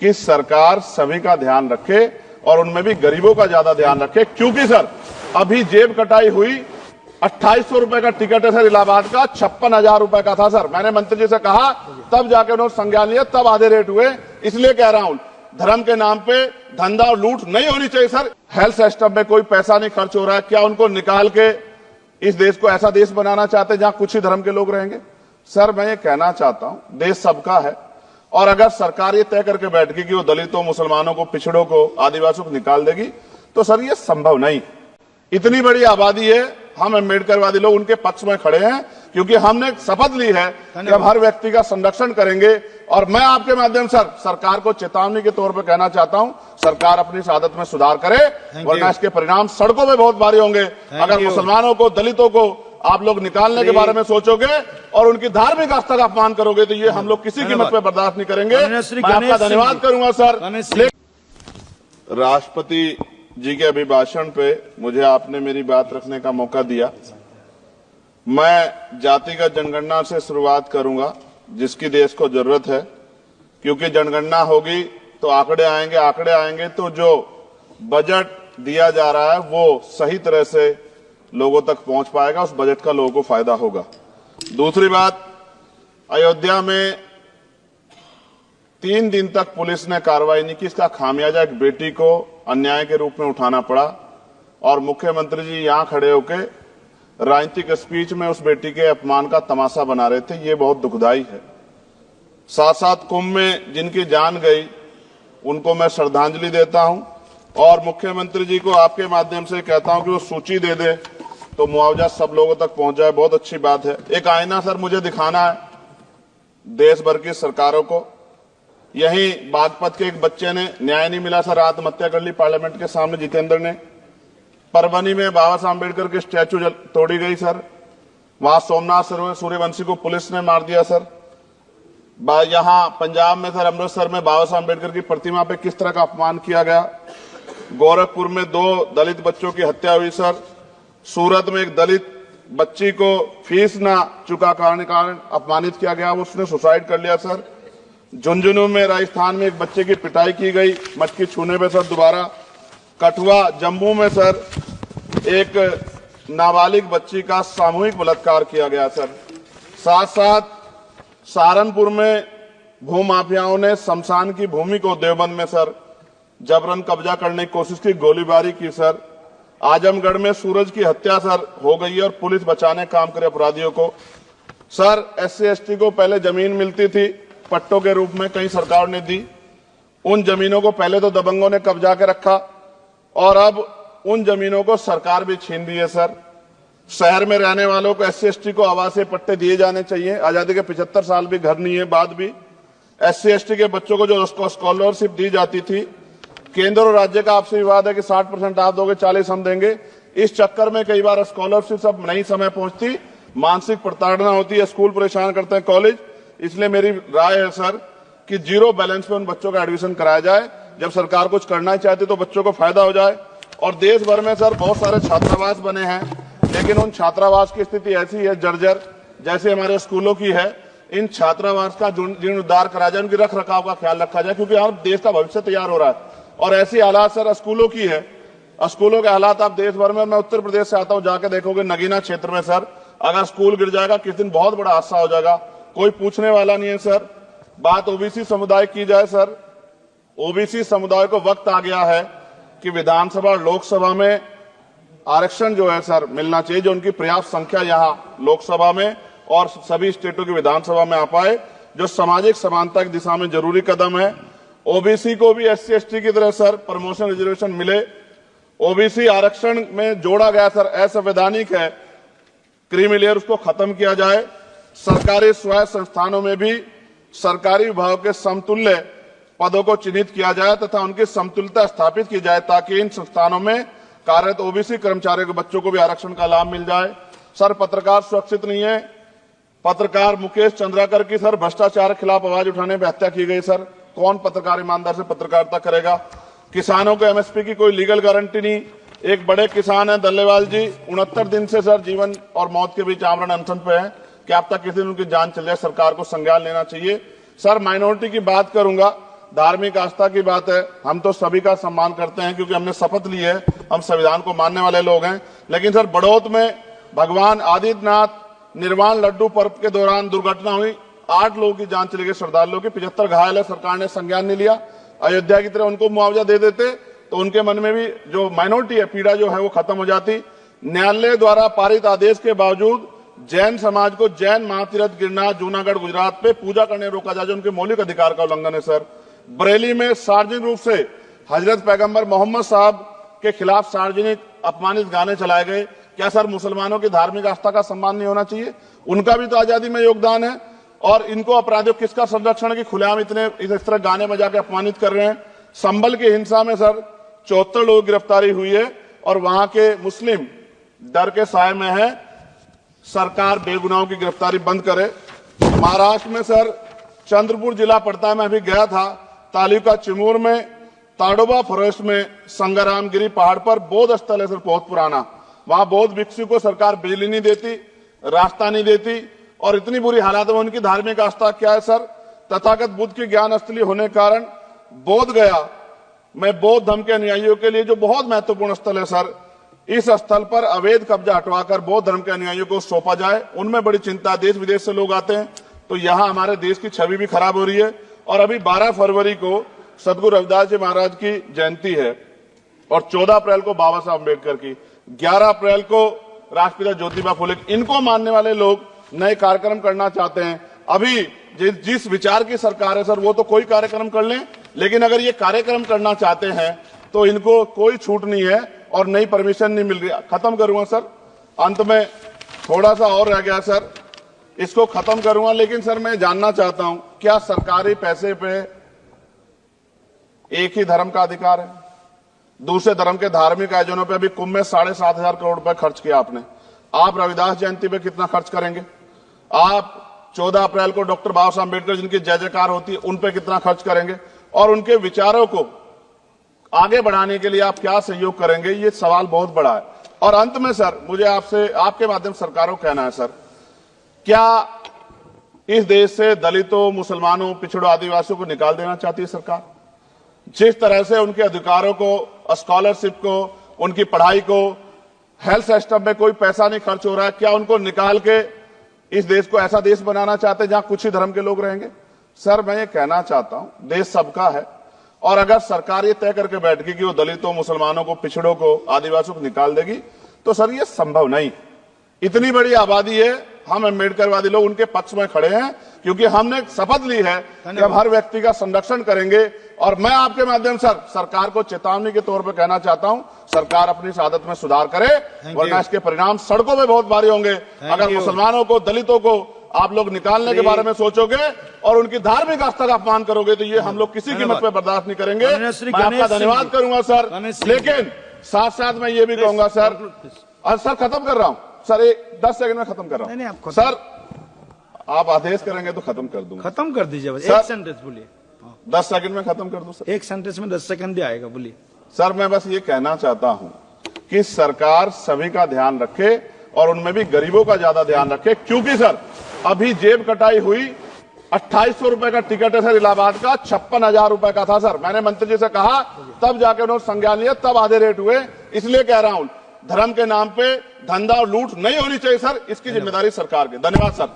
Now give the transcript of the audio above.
कि सरकार सभी का ध्यान रखे और उनमें भी गरीबों का ज्यादा ध्यान रखे, क्योंकि सर अभी जेब कटाई हुई 2800 रुपए का टिकट है सर इलाहाबाद का, 56,000 रुपए का था सर। मैंने मंत्री जी से कहा, तब जाके उन्होंने संज्ञान लिया, तब आधे रेट हुए। इसलिए कह रहा हूं, धर्म के नाम पे धंधा और लूट नहीं होनी चाहिए सर। हेल्थ सिस्टम में कोई पैसा नहीं खर्च हो रहा है, क्या उनको निकाल के इस देश को ऐसा देश बनाना चाहते हैं जहां कुछ ही धर्म के लोग रहेंगे? सर मैं ये कहना चाहता हूं, देश सबका है, और अगर सरकार ये तय करके बैठ गई कि वो दलितों, मुसलमानों को, पिछड़ों को, आदिवासियों को निकाल देगी, तो सर ये संभव नहीं। इतनी बड़ी आबादी है, हम अम्बेडकरवादी लोग उनके पक्ष में खड़े हैं, क्योंकि हमने शपथ ली है कि हम हर व्यक्ति का संरक्षण करेंगे। और मैं आपके माध्यम से सरकार को चेतावनी के तौर पर कहना चाहता हूं, सरकार अपनी इस आदत में सुधार करे, वरना इसके परिणाम सड़कों में बहुत भारी होंगे। अगर मुसलमानों को, दलितों को आप लोग निकालने के बारे में सोचोगे और उनकी धार्मिक आस्था का अपमान करोगे, तो ये हम लोग किसी कीमत पे बर्दाश्त नहीं करेंगे। मैं आपका धन्यवाद करूंगा सर। राष्ट्रपति जी के अभिभाषण पे मुझे आपने मेरी बात रखने का मौका दिया। मैं जातिगत जनगणना से शुरुआत करूंगा, जिसकी देश को जरूरत है, क्योंकि जनगणना होगी तो आंकड़े आएंगे तो जो बजट दिया जा रहा है वो सही तरह से लोगों तक पहुंच पाएगा, उस बजट का लोगों को फायदा होगा। दूसरी बात, अयोध्या में 3 दिन तक पुलिस ने कार्रवाई नहीं की, इसका खामियाजा एक बेटी को अन्याय के रूप में उठाना पड़ा, और मुख्यमंत्री जी यहां खड़े होकर राजनीतिक स्पीच में उस बेटी के अपमान का तमाशा बना रहे थे। ये बहुत दुखदाई है। साथ साथ कुंभ में जिनकी जान गई उनको मैं श्रद्धांजलि देता हूं, और मुख्यमंत्री जी को आपके माध्यम से कहता हूं कि वो सूची दे दे तो मुआवजा सब लोगों तक पहुंच जाए। बहुत अच्छी बात है। एक आईना सर मुझे दिखाना है देश भर की सरकारों को। यहीं बागपत के एक बच्चे ने, न्याय नहीं मिला सर, आत्महत्या कर ली पार्लियामेंट के सामने, जितेंद्र ने। परभनी में बाबा साहब अम्बेडकर की स्टैचू तोड़ी गई सर, वहां सोमनाथ सूर्यवंशी को पुलिस ने मार दिया सर। यहां पंजाब में सर, अमृतसर में बाबा साहब अम्बेडकर की प्रतिमा पे किस तरह का अपमान किया गया। गोरखपुर में 2 दलित बच्चों की हत्या हुई सर। सूरत में एक दलित बच्ची को फीस ना चुका कारण अपमानित किया गया, उसने सुसाइड कर लिया सर। झुंझुनू में, राजस्थान में एक बच्चे की पिटाई की गई मटकी छूने पे सर दोबारा। कठुआ, जम्मू में सर एक नाबालिग बच्ची का सामूहिक बलात्कार किया गया सर। साथ साथ सहारनपुर में भूमाफियाओं ने शमशान की भूमि को देवबंद में सर जबरन कब्जा करने की कोशिश की, गोलीबारी की सर। आजमगढ़ में सूरज की हत्या सर हो गई है और पुलिस बचाने काम करे अपराधियों को। सर SC ST को पहले जमीन मिलती थी पट्टों के रूप में, कई सरकार ने दी। उन जमीनों को पहले तो दबंगों ने कब्जा के रखा और अब उन जमीनों को सरकार भी छीन रही है सर। शहर में रहने वालों को SC ST को आवासीय पट्टे दिए जाने चाहिए। आजादी के 75 साल भी घर नहीं है, बाद भी SC ST के बच्चों को जो स्कॉलरशिप दी जाती थी, केंद्र और राज्य का आपसे विवाद है कि 60% आप दोगे, 40 हम देंगे। इस चक्कर में कई बार स्कॉलरशिप सब नहीं समय पहुंचती, मानसिक प्रताड़ना होती है, स्कूल परेशान करते हैं, कॉलेज। इसलिए मेरी राय है सर कि 0 बैलेंस पे उन बच्चों का एडमिशन कराया जाए। जब सरकार कुछ करना चाहती तो बच्चों को फायदा हो जाए। और देश भर में सर बहुत सारे छात्रावास बने हैं, लेकिन उन छात्रावास की स्थिति ऐसी है जर्जर, जैसे हमारे स्कूलों की है। इन छात्रावास का जीर्णोद्धार करा जाए, उनकी रख रखाव का ख्याल रखा जाए, क्योंकि यहाँ देश का भविष्य तैयार हो रहा है। और ऐसी हालात सर स्कूलों की है, स्कूलों के हालात आप देश भर में, मैं उत्तर प्रदेश से आता हूं, जाके देखोगे नगीना क्षेत्र में सर अगर स्कूल गिर जाएगा किस दिन बहुत बड़ा हादसा हो जाएगा, कोई पूछने वाला नहीं है सर। बात OBC समुदाय की जाए सर, OBC समुदाय को वक्त आ गया है कि विधानसभा और लोकसभा में आरक्षण जो है सर मिलना चाहिए, जो उनकी पर्याप्त संख्या यहाँ लोकसभा में और सभी स्टेटों की विधानसभा में आ पाए, जो सामाजिक समानता की दिशा में जरूरी कदम है। OBC को भी SC ST की तरह सर प्रमोशन रिजर्वेशन मिले। OBC आरक्षण में जोड़ा गया सर असंवैधानिक है, क्रीमी लेयर उसको खत्म किया जाए। सरकारी स्वायत्त संस्थानों में भी सरकारी विभाग के समतुल्य पदों को चिन्हित किया जाए तथा उनकी समतुल्यता स्थापित की जाए, ताकि इन संस्थानों में कार्यरत OBC कर्मचारियों के बच्चों को भी आरक्षण का लाभ मिल जाए। सर पत्रकार सुरक्षित नहीं है। पत्रकार मुकेश चंद्राकर की सर भ्रष्टाचार के खिलाफ आवाज उठाने पर हत्या की गई सर। कौन पत्रकार ईमानदार से पत्रकारिता करेगा? किसानों को MSP की कोई लीगल गारंटी नहीं। एक बड़े किसान है दल्लेवाल जी, 69 दिन से सर जीवन और मौत के बीच आमरण अनशन पे है। क्या अब तक किसी दिन उनकी जान चल जाए? सरकार को संज्ञान लेना चाहिए। सर माइनॉरिटी की बात करूंगा, धार्मिक आस्था की बात है, हम तो सभी का सम्मान करते हैं क्योंकि हमने शपथ ली है, हम संविधान को मानने वाले लोग हैं। लेकिन सर, बड़ौत में भगवान आदित्यनाथ निर्वाण लड्डू पर्व के दौरान दुर्घटना हुई, 8 लोगों की जान चली गई, श्रद्धालुओं की, 75 घायल है, सरकार ने संज्ञान नहीं लिया। अयोध्या की तरह उनको मुआवजा दे देते तो उनके मन में भी जो माइनॉरिटी है, पीड़ा जो है वो खत्म हो जाती। न्यायालय द्वारा पारित आदेश के बावजूद जैन समाज को जैन महातीर्थ गिरनार जूनागढ़ गुजरात पे पूजा करने रोका जाए, जो उनके मौलिक अधिकार का उल्लंघन है। सर, बरेली में सार्वजनिक रूप से हजरत पैगंबर मोहम्मद साहब के खिलाफ सार्वजनिक अपमानित गाने चलाए गए। क्या सर मुसलमानों की धार्मिक आस्था का सम्मान नहीं होना चाहिए? उनका भी तो आजादी में योगदान है। और इनको अपराधियों किसका संरक्षण है कि खुलेआम इस तरह गाने बजा के अपमानित कर रहे हैं? संभल की हिंसा में सर 74 लोगों की गिरफ्तारी हुई है और वहां के मुस्लिम डर के साए में है। सरकार बेगुनाहों की गिरफ्तारी बंद करे। महाराष्ट्र में सर चंद्रपुर जिला पड़ता है, मैं अभी गया था, तालुका चिमूर में ताडोबा फॉरेस्ट में संग्रामगिरी पहाड़ पर बौद्ध स्थल है सर, बहुत पुराना। वहां बौद्ध भिक्षु को सरकार बिजली नहीं देती, रास्ता नहीं देती और इतनी बुरी हालत में उनकी धार्मिक आस्था क्या है सर? तथागत बुद्ध की ज्ञान स्थली होने के कारण बोध गया में बौद्ध धर्म के अनुयायियों के लिए जो बहुत महत्वपूर्ण स्थल है सर, इस स्थल पर अवैध कब्जा हटवाकर बौद्ध धर्म के अनुयायियों को सौंपा जाए। उनमें बड़ी चिंता, देश विदेश से लोग आते हैं, तो यहाँ हमारे देश की छवि भी खराब हो रही है। और अभी 12 फरवरी को सदगुरु रविदास जी महाराज की जयंती है और 14 अप्रैल को बाबा साहब अम्बेडकर की, 11 अप्रैल को राष्ट्रपिता ज्योतिबा फुले। इनको मानने वाले लोग नए कार्यक्रम करना चाहते हैं। अभी जिस विचार की सरकार है सर, वो तो कोई कार्यक्रम कर लें, लेकिन अगर ये कार्यक्रम करना चाहते हैं तो इनको कोई छूट नहीं है और नई परमिशन नहीं मिल रही। खत्म करूंगा सर, अंत में थोड़ा सा और रह गया सर, इसको खत्म करूंगा। लेकिन सर मैं जानना चाहता हूं, क्या सरकारी पैसे पे एक ही धर्म का अधिकार है? दूसरे धर्म के धार्मिक आयोजनों पे अभी कुंभ में 7,500 करोड़ रुपए खर्च किया आपने। आप रविदास जयंती पे कितना खर्च करेंगे? आप 14 अप्रैल को डॉक्टर बाबा साहब अम्बेडकर जिनकी जय जयकार होती है, उन पे कितना खर्च करेंगे? और उनके विचारों को आगे बढ़ाने के लिए आप क्या सहयोग करेंगे? ये सवाल बहुत बड़ा है। और अंत में सर, मुझे आपसे आपके माध्यम से सरकारों को कहना है सर, क्या इस देश से दलितों, मुसलमानों, पिछड़ों, आदिवासियों को निकाल देना चाहती है सरकार? जिस तरह से उनके अधिकारों को, स्कॉलरशिप को, उनकी पढ़ाई को, हेल्थ सिस्टम में कोई पैसा नहीं खर्च हो रहा है, क्या उनको निकाल के इस देश को ऐसा देश बनाना चाहते हैं जहां कुछ ही धर्म के लोग रहेंगे? सर मैं ये कहना चाहता हूं, देश सबका है और अगर सरकार ये तय करके बैठ गई कि वो दलितों, मुसलमानों को, पिछड़ों को, आदिवासियों को निकाल देगी, तो सर ये संभव नहीं। इतनी बड़ी आबादी है, हम अम्बेडकरवादी लोग उनके पक्ष में खड़े हैं क्योंकि हमने शपथ ली है कि हम हर व्यक्ति का संरक्षण करेंगे। और मैं आपके माध्यम से सरकार को चेतावनी के तौर पर कहना चाहता हूं, सरकार अपनी इस आदत में सुधार करे, वरना इसके परिणाम सड़कों में बहुत भारी होंगे। अगर मुसलमानों को, दलितों को आप लोग निकालने के बारे में सोचोगे और उनकी धार्मिक आस्था का अपमान करोगे तो ये हम लोग किसी कीमत पे बर्दाश्त नहीं करेंगे। मैं आपका धन्यवाद करूंगा सर, लेकिन साथ साथ मैं ये भी कहूंगा सर, सर खत्म कर रहा हूं सर, 10 सेकंड में खत्म कर रहा हूं सर, आप आदेश करेंगे तो खत्म कर दूंगा। खत्म कर दीजिए बस, एक सेंटेंस बोलिए। 10 सेकंड में खत्म कर दूं सर? एक सेंटेंस में 10 सेकंड भी आएगा, बोलिए सर। मैं बस ये कहना चाहता हूं कि सरकार सभी का ध्यान रखे और उनमें भी गरीबों का ज्यादा ध्यान रखे, क्योंकि सर अभी जेब कटाई हुई 2800 रुपए का टिकट है सर इलाहाबाद का, 56,000 रुपए का था सर। मैंने मंत्री जी से कहा, तब जाके उन्होंने संज्ञान लिया, तब आधे रेट हुए। इसलिए कह रहा हूं, धर्म के नाम पे धंधा और लूट नहीं होनी चाहिए सर, इसकी जिम्मेदारी सरकार की। धन्यवाद सर।